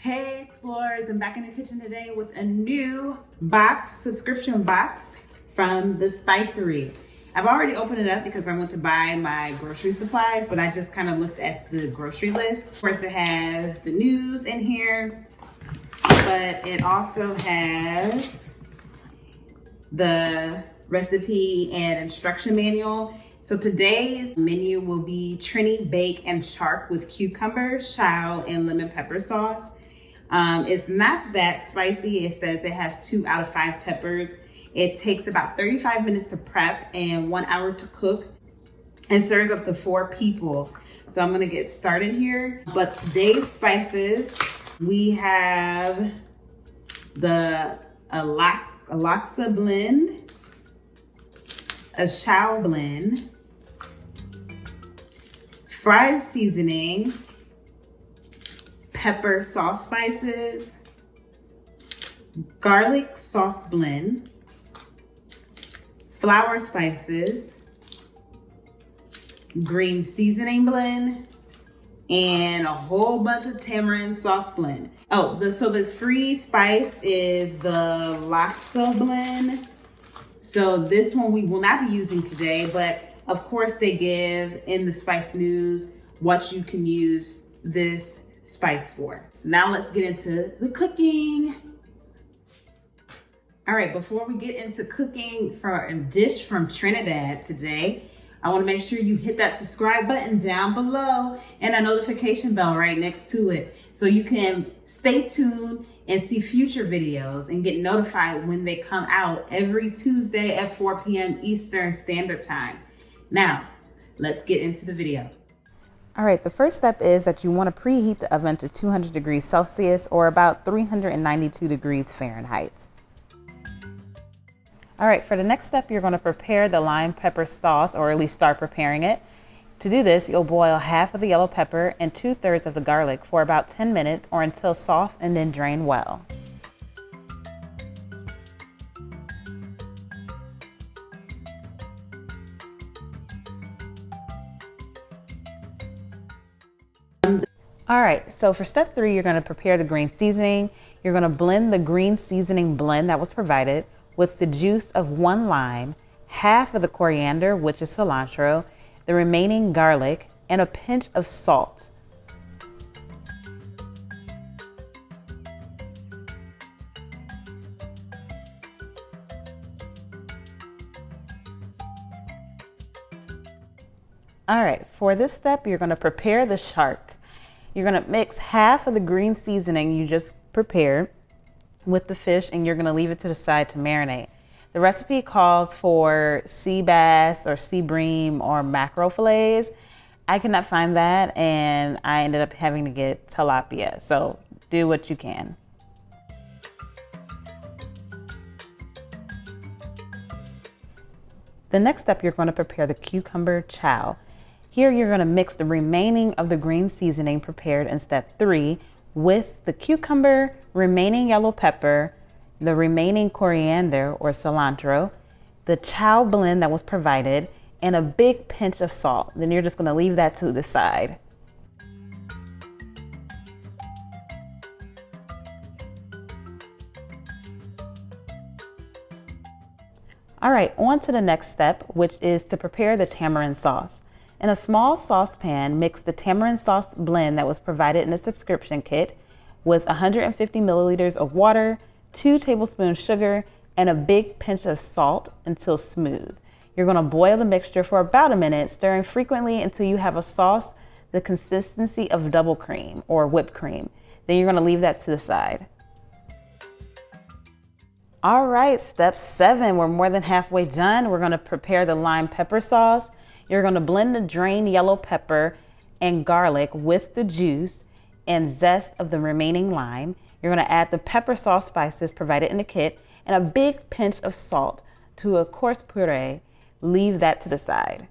Hey explorers, I'm back in the kitchen today with a new subscription box from the SPICERY. I've already opened it up because I went to buy my grocery supplies, but I just kind of looked at the grocery list. Of course, it has the news in here, but it also has the recipe and instruction manual. So today's menu will be Trini Bake and shark with cucumber, shao, and lemon pepper sauce. It's not that spicy. It says it has 2 out of 5 peppers. It takes about 35 minutes to prep and 1 hour to cook. It serves up to 4 people. So I'm gonna get started here. But today's spices, we have the Alexa blend, a shao blend, fries seasoning, pepper sauce spices, garlic sauce blend, flour spices, green seasoning blend, and a whole bunch of tamarind sauce blend. So the free spice is the Alexa blend. So this one we will not be using today, but of course they give in the spice news what you can use this spice for. So now let's get into the cooking. All right, before we get into cooking for a dish from Trinidad today, I want to make sure you hit that subscribe button down below and a notification bell right next to it so you can stay tuned and see future videos and get notified when they come out every Tuesday at 4 p.m. Eastern Standard Time. Now, let's get into the video. All right, the first step is that you want to preheat the oven to 200 degrees Celsius or about 392 degrees Fahrenheit. All right, for the next step, you're going to prepare the lime pepper sauce, or at least start preparing it. To do this, you'll boil half of the yellow pepper and 2/3 of the garlic for about 10 minutes or until soft, and then drain well. All right, so for step 3, you're going to prepare the green seasoning. You're going to blend the green seasoning blend that was provided with the juice of 1 lime, half of the coriander, which is cilantro, the remaining garlic, and a pinch of salt. All right, for this step, you're going to prepare the shark. You're going to mix half of the green seasoning you just prepared with the fish, and you're going to leave it to the side to marinate. The recipe calls for sea bass or sea bream or mackerel fillets. I could not find that, and I ended up having to get tilapia. So do what you can. The next step, you're going to prepare the cucumber chow. Here you're going to mix the remaining of the green seasoning prepared in step 3 with the cucumber, remaining yellow pepper, the remaining coriander or cilantro, the chow blend that was provided, and a big pinch of salt. Then you're just going to leave that to the side. All right, on to the next step, which is to prepare the tamarind sauce. In a small saucepan, mix the tamarind sauce blend that was provided in the subscription kit with 150 milliliters of water, 2 tablespoons sugar, and a big pinch of salt until smooth. You're going to boil the mixture for about a minute, stirring frequently until you have a sauce the consistency of double cream or whipped cream. Then you're going to leave that to the side. All right, step 7, we're more than halfway done. We're going to prepare the lime pepper sauce. You're going to blend the drained yellow pepper and garlic with the juice and zest of the remaining lime. You're going to add the pepper sauce spices provided in the kit and a big pinch of salt to a coarse puree. Leave that to the side.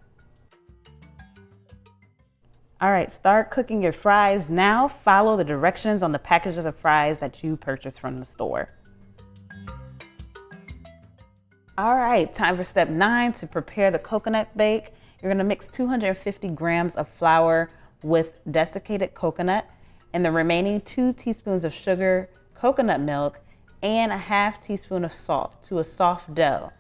All right, start cooking your fries now. Follow the directions on the packages of fries that you purchased from the store. All right, time for step 9 to prepare the coconut bake. You're gonna mix 250 grams of flour with desiccated coconut. and the remaining 2 teaspoons of sugar, coconut milk, and a half teaspoon of salt to a soft dough.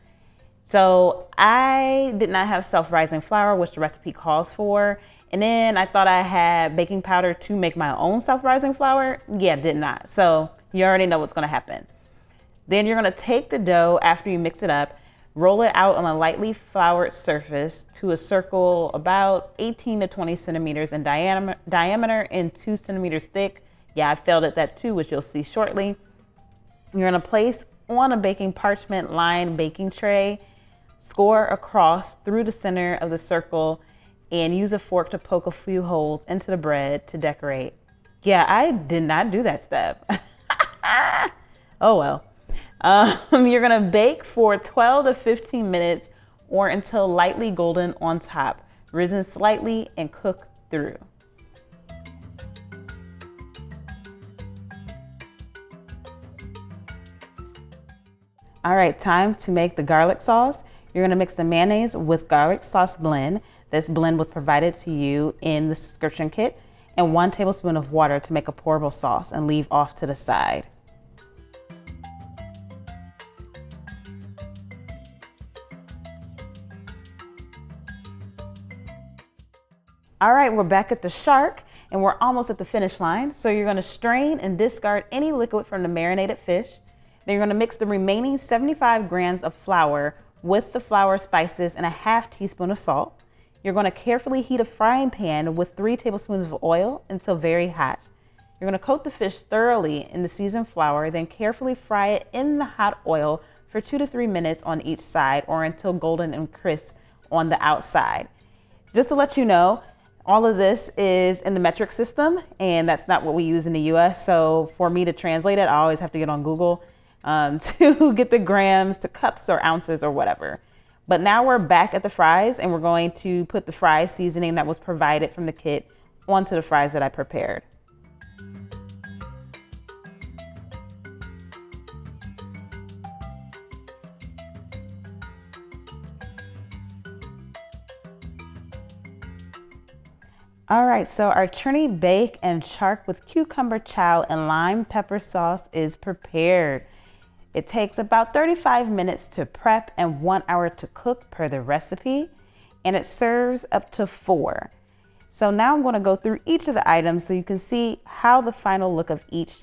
So I did not have self-rising flour, which the recipe calls for. And then I thought I had baking powder to make my own self-rising flour. Yeah, did not. So you already know what's gonna happen. Then you're gonna take the dough after you mix it up, roll it out on a lightly floured surface to a circle about 18 to 20 centimeters in diameter and 2 centimeters thick. Yeah, I failed at that too, which you'll see shortly. You're gonna place on a baking parchment lined baking tray, score across through the center of the circle, and use a fork to poke a few holes into the bread to decorate. Yeah, I did not do that step. Oh well. You're gonna bake for 12 to 15 minutes or until lightly golden on top, risen slightly and cook through. All right, time to make the garlic sauce. You're gonna mix the mayonnaise with garlic sauce blend. This blend was provided to you in the subscription kit, and 1 tablespoon of water to make a pourable sauce and leave off to the side. All right, we're back at the shark and we're almost at the finish line. So you're gonna strain and discard any liquid from the marinated fish. Then you're gonna mix the remaining 75 grams of flour with the flour, spices, and a half teaspoon of salt. You're gonna carefully heat a frying pan with 3 tablespoons of oil until very hot. You're gonna coat the fish thoroughly in the seasoned flour, then carefully fry it in the hot oil for 2 to 3 minutes on each side or until golden and crisp on the outside. Just to let you know, all of this is in the metric system, and that's not what we use in the US. So for me to translate it, I always have to get on Google to get the grams to cups or ounces or whatever. But now we're back at the fries, and we're going to put the fry seasoning that was provided from the kit onto the fries that I prepared. All right, so our Trini Bake and shark with cucumber chow and lime pepper sauce is prepared. It takes about 35 minutes to prep and 1 hour to cook per the recipe, and it serves up to 4. So now I'm gonna go through each of the items so you can see how the final look of each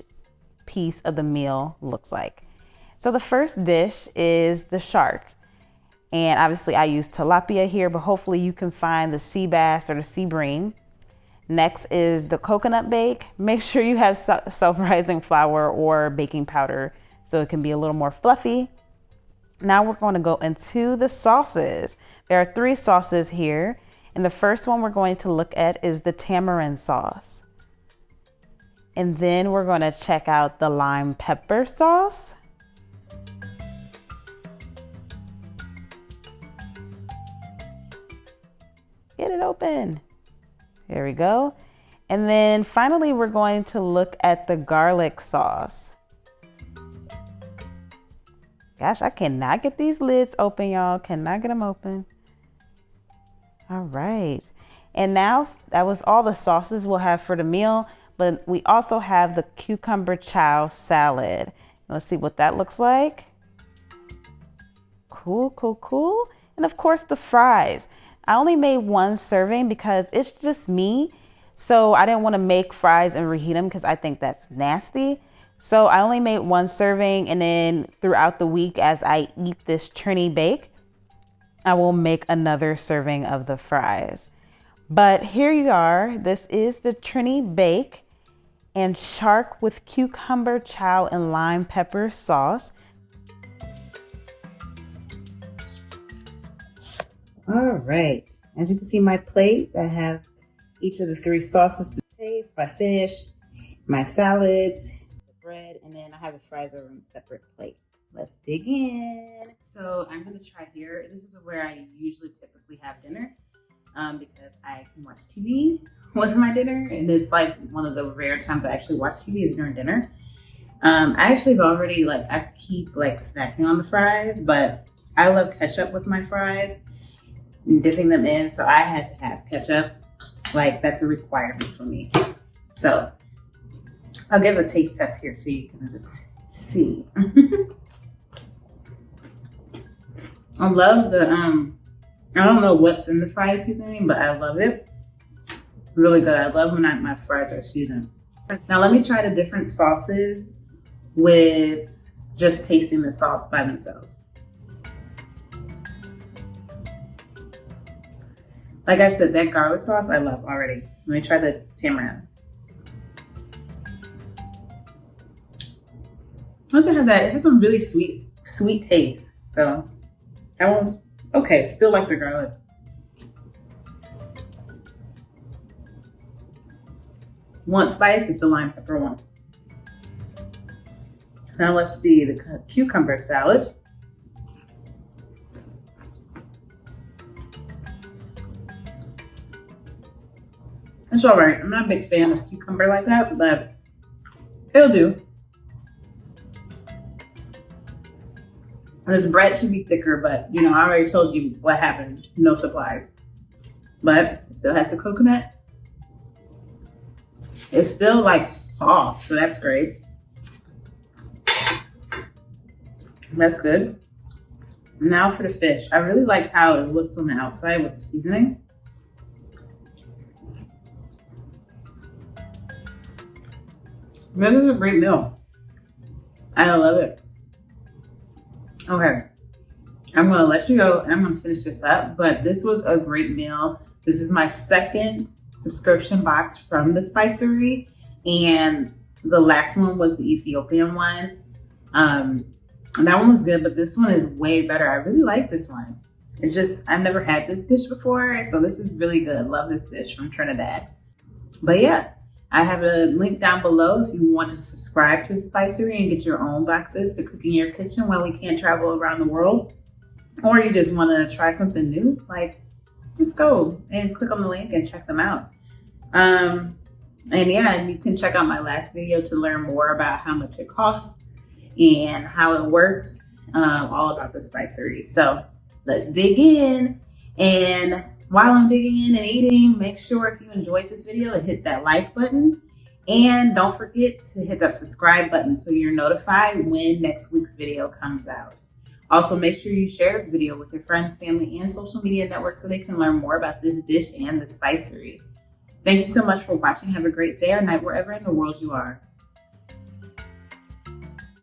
piece of the meal looks like. So the first dish is the shark. And obviously I use tilapia here, but hopefully you can find the sea bass or the sea bream. Next is the coconut bake. Make sure you have self-rising flour or baking powder so it can be a little more fluffy. Now we're going to go into the sauces. There are 3 sauces here, and the first one we're going to look at is the tamarind sauce. And then we're going to check out the lime pepper sauce. Get it open. There we go. And then finally, we're going to look at the garlic sauce. Gosh, I cannot get these lids open, y'all. Cannot get them open. All right. And now that was all the sauces we'll have for the meal, but we also have the cucumber chow salad. Let's see what that looks like. Cool, cool, cool. And of course the fries. I only made 1 serving because it's just me. So I didn't want to make fries and reheat them because I think that's nasty. So I only made 1 serving, and then throughout the week as I eat this Trini Bake, I will make another serving of the fries. But here you are. This is the Trini Bake and shark with cucumber chow and lime pepper sauce. All right, as you can see my plate, I have each of the 3 sauces to taste, my fish, my salads, the bread, and then I have the fries over on a separate plate. Let's dig in. So I'm gonna try here. This is where I usually typically have dinner because I can watch TV with my dinner, and it's like one of the rare times I actually watch TV is during dinner. I actually have already, I keep snacking on the fries, but I love ketchup with my fries. Dipping them in, so I had to have ketchup. That's a requirement for me. So I'll give a taste test here so you can just see. I love the, I don't know what's in the fried seasoning, but I love it. Really good. I love when my fries are seasoned. Now let me try the different sauces with just tasting the sauce by themselves. Like I said, that garlic sauce I love already. Let me try the tamarind. Once I have that, it has some really sweet taste. So that one's okay. Still like the garlic. Want spice is the lime pepper one. Now let's see the cucumber salad. It's all right. I'm not a big fan of cucumber like that, but it'll do. This bread should be thicker, but you know, I already told you what happened. No supplies. But it still has the coconut. It's still like soft, so that's great. That's good. Now for the fish. I really like how it looks on the outside with the seasoning. This is a great meal. I love it. Okay, I'm gonna let you go and I'm gonna finish this up, but this was a great meal. This is my second subscription box from the SPICERY, and the last one was the Ethiopian one. And that one was good, but this one is way better. I really like this one. It's just, I've never had this dish before, so this is really good. Love this dish from Trinidad. But yeah, I have a link down below if you want to subscribe to the SPICERY and get your own boxes to cook in your kitchen while we can't travel around the world. Or you just want to try something new, like just go and click on the link and check them out. And yeah, and you can check out my last video to learn more about how much it costs and how it works, all about the SPICERY. So let's dig in. And while I'm digging in and eating, make sure if you enjoyed this video to hit that like button. And don't forget to hit that subscribe button so you're notified when next week's video comes out. Also, make sure you share this video with your friends, family, and social media networks so they can learn more about this dish and the SPICERY. Thank you so much for watching. Have a great day or night wherever in the world you are.